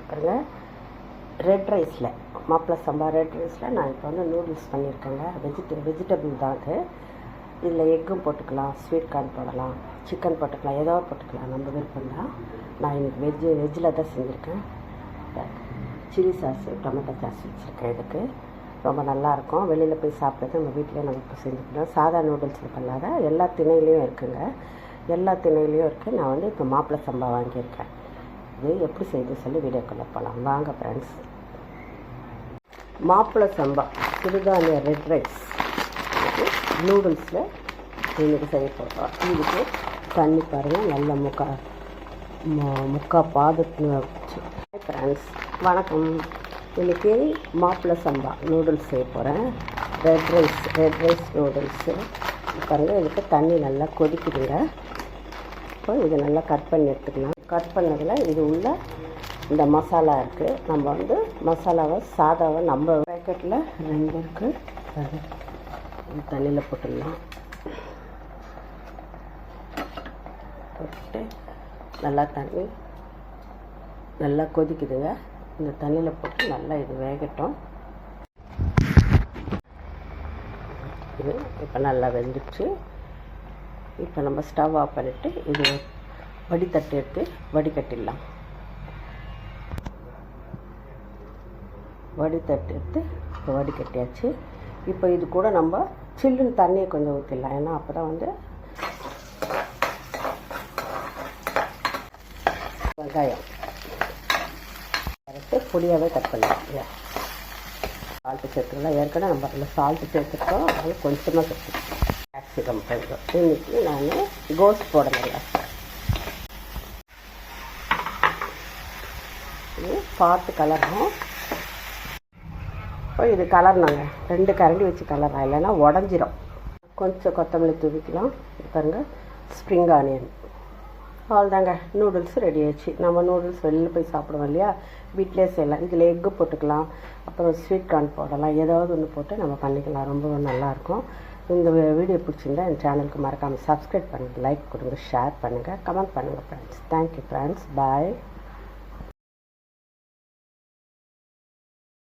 பாருங்கள், ரெட் ரைஸில் மாப்பிள்ளை சம்பா ரெட் ரைஸில் நான் இப்போ வந்து நூடுல்ஸ் பண்ணியிருக்கேங்க. வெஜிடபிள் தான் அது. இதில் எக்கும் போட்டுக்கலாம், ஸ்வீட் கார்ன் போடலாம், சிக்கன் போட்டுக்கலாம், ஏதாவது போட்டுக்கலாம், நம்ம விருப்பம் தான். நான் இன்றைக்கி வெஜ்ஜில் தான் செஞ்சுருக்கேன். சில்லி சாஸு, டொமேட்டோ சாஸ் வச்சுருக்கேன். இதுக்கு ரொம்ப நல்லாயிருக்கும். வெளியில் போய் சாப்பிட்றது நம்ம வீட்டிலே நமக்கு செஞ்சுக்கலாம். சாதா நூடுல்ஸில் பண்ணாத எல்லா திணையிலையும் இருக்குதுங்க. எல்லா திணையிலையும் இருக்குது. நான் வந்து இப்போ மாப்பிள்ளை சம்பா வாங்கியிருக்கேன். இது எப்படி செய்து சொல்லி வீடியோக்குள்ளே போகலாம் வாங்க ஃப்ரெண்ட்ஸ். மாப்பிள்ளை சம்பா சிறுதானிய ரெட் ரைஸ் நூடுல்ஸில் இன்றைக்கி செய்ய போகிறோம். இதுக்கு தண்ணி பாருங்கள், நல்ல முக்கா பாதத்தில் வச்சு. ஃப்ரெண்ட்ஸ் வணக்கம். இன்றைக்கி மாப்பிள்ளை சம்பா நூடுல்ஸ் செய்ய போகிறேன். ரெட் ரைஸ் நூடுல்ஸு பாருங்கள். இதுக்கு தண்ணி நல்லா கொதிக்குதுங்க. இப்போ இதை நல்லா கட் பண்ணி எடுத்துக்கலாம். கட் பண்ணதில் இது உள்ள இந்த மசாலா இருக்குது. நம்ம வந்து மசாலாவை சாதாவை நம்ம பேக்கெட்டில் 2 இருக்குது. தண்ணியில் போட்டுடலாம். போட்டு நல்லா தண்ணி நல்லா கொதிக்குதுங்க. இந்த தண்ணியில் போட்டு நல்லா இது வேகட்டும். இது இப்போ நல்லா வெந்துச்சு. இப்போ நம்ம ஸ்டவ் ஆஃப் பண்ணிவிட்டு இது வடித்தட்டு எடுத்து வடிகட்டிடலாம். வடித்தட்டு எடுத்து இப்போ வடிகட்டியாச்சு. இப்போ இது கூட நம்ம சில்லுன்னு தண்ணியை கொஞ்சம் ஊற்றிடலாம். ஏன்னா அப்போ தான் வந்து வெங்காயம் கரெக்டு பொடியாகவே கட் பண்ணிக்கலாம். சால்ட்டு சேர்த்துக்கலாம். ஏற்கனவே நம்ம அதில் சால்ட்டு சேர்த்துருக்கோம். அதனால் கொஞ்சமாக சேர்த்துக்கலாம். கேப்சிகம் போடுறோம். இன்றைக்கி நான் கோஸ் போடலைங்க. இது பார்த்து கலரணும். இப்போ இது கலர்னாங்க 2 கரண்டி வச்சு கலரா, இல்லைன்னா உடஞ்சிரும். கொஞ்சம் கொத்தமல்லி தூவிக்கலாம். பாருங்கள், ஸ்ப்ரிங் ஆனியன். அவ்வளோதாங்க, நூடுல்ஸ் ரெடி ஆயிடுச்சு. நம்ம நூடுல்ஸ் வெளியில் போய் சாப்பிடுவோம் இல்லையா, வீட்டிலே செய்யலாம். இதில் எக்கு போட்டுக்கலாம், அப்புறம் ஸ்வீட் கார்ன் போடலாம், ஏதாவது ஒன்று போட்டு நம்ம பண்ணிக்கலாம். ரொம்ப நல்லாயிருக்கும். இந்த வீடியோ பிடிச்சிருந்தா என் சேனலுக்கு மறக்காமல் சப்ஸ்கிரைப் பண்ணுங்கள், லைக் கொடுங்க, ஷேர் பண்ணுங்கள், கமெண்ட் பண்ணுங்கள் ஃப்ரெண்ட்ஸ். Thank you friends. பாய்.